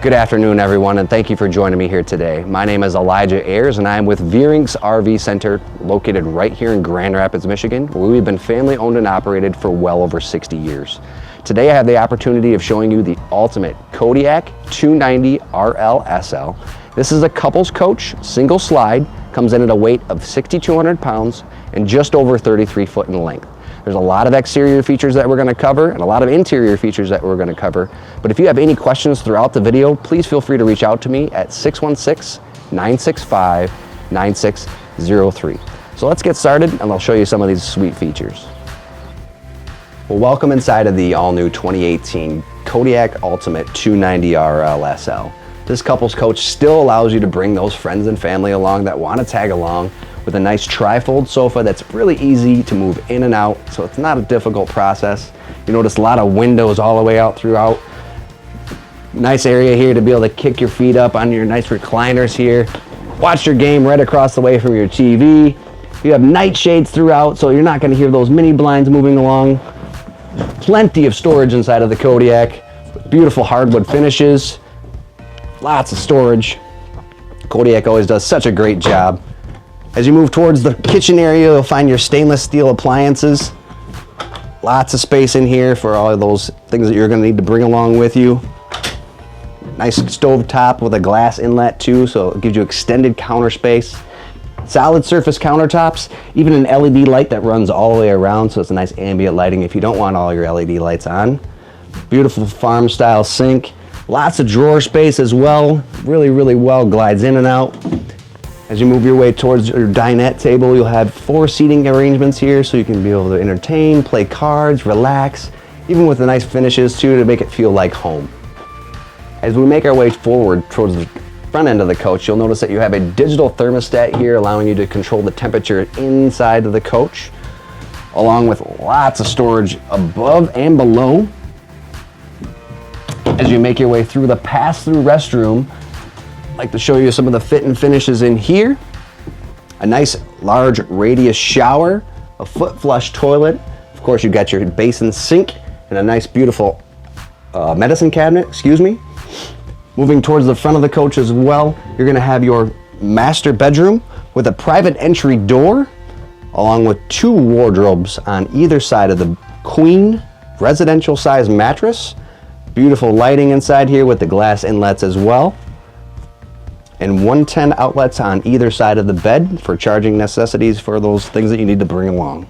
Good afternoon, everyone, and thank you for joining me here today. My name is Elijah Ayers, and I am with Veurink's RV Center, located right here in Grand Rapids, Michigan, where we've been family owned and operated for well over 60 years. Today, I have the opportunity of showing you the ultimate Kodiak 290 RL SL. This is a couples coach, single slide, comes in at a weight of 6,200 pounds and just over 33 foot in length. There's a lot of exterior features that we're going to cover and a lot of interior features that we're going to cover. But if you have any questions throughout the video, please feel free to reach out to me at 616-965-9603. So let's get started and I'll show you some of these sweet features. Well, welcome inside of the all-new 2018 Kodiak Ultimate 290 RL SL. This couples coach still allows you to bring those friends and family along that want to tag along, with a nice tri-fold sofa that's really easy to move in and out, so it's not a difficult process. You notice a lot of windows all the way out throughout. Nice area here to be able to kick your feet up on your nice recliners here. Watch your game right across the way from your TV. You have night shades throughout, so you're not going to hear those mini blinds moving along. Plenty of storage inside of the Kodiak. Beautiful hardwood finishes. Lots of storage. Kodiak always does such a great job. As you move towards the kitchen area, you'll find your stainless steel appliances. Lots of space in here for all of those things that you're going to need to bring along with you. Nice stove top with a glass inlet too, so it gives you extended counter space. Solid surface countertops, even an LED light that runs all the way around, so it's a nice ambient lighting if you don't want all your LED lights on. Beautiful farm style sink. Lots of drawer space as well. Really well glides in and out. As you move your way towards your dinette table, you'll have 4 seating arrangements here, so you can be able to entertain, play cards, relax, even with the nice finishes too to make it feel like home. As we make our way forward towards the front end of the coach, you'll notice that you have a digital thermostat here allowing you to control the temperature inside of the coach, along with lots of storage above and below. As you make your way through the pass-through restroom, I'd like to show you some of the fit and finishes in here. A nice large radius shower, a foot flush toilet. Of course, you've got your basin sink and a nice beautiful medicine cabinet, Moving towards the front of the coach as well, you're gonna have your master bedroom with a private entry door, along with 2 wardrobes on either side of the queen residential size mattress. Beautiful lighting inside here with the glass inlets as well. And 110 outlets on either side of the bed for charging necessities for those things that you need to bring along.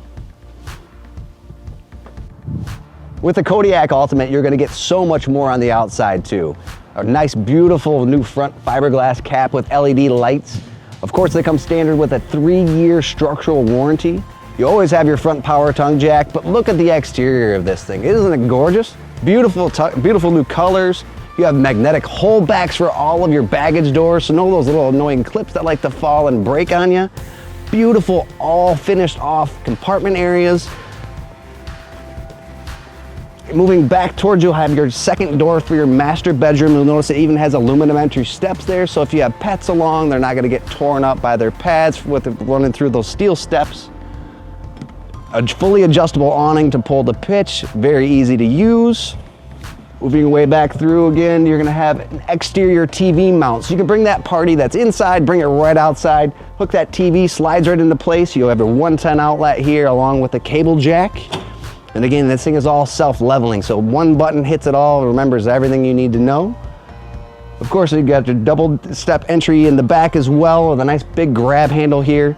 With the Kodiak Ultimate, you're going to get so much more on the outside too. A nice, beautiful new front fiberglass cap with LED lights. Of course, they come standard with a 3-year structural warranty. You always have your front power tongue jack, but look at the exterior of this thing. Isn't it gorgeous? Beautiful new colors. You have magnetic holdbacks for all of your baggage doors, so no those little annoying clips that like to fall and break on you. Beautiful, all finished off compartment areas. Moving back towards, you'll have your second door for your master bedroom. You'll notice it even has aluminum entry steps there, so if you have pets along, they're not going to get torn up by their pads with running through those steel steps. A fully adjustable awning to pull the pitch, very easy to use. Moving your way back through again, you're gonna have an exterior TV mount. So you can bring that party that's inside, bring it right outside, hook that TV, slides right into place. You'll have a 110 outlet here along with a cable jack. And again, this thing is all self-leveling, so one button hits it all, remembers everything you need to know. Of course, you've got your double step entry in the back as well with a nice big grab handle here.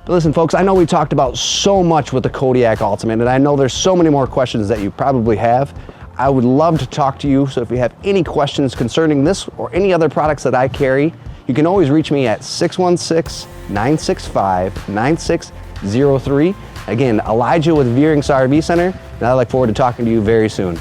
But listen, folks, I know we talked about so much with the Kodiak Ultimate, and I know there's so many more questions that you probably have. I would love to talk to you, so if you have any questions concerning this or any other products that I carry, you can always reach me at 616-965-9603. Again, Elijah with Veurink's RV Center, and I look forward to talking to you very soon.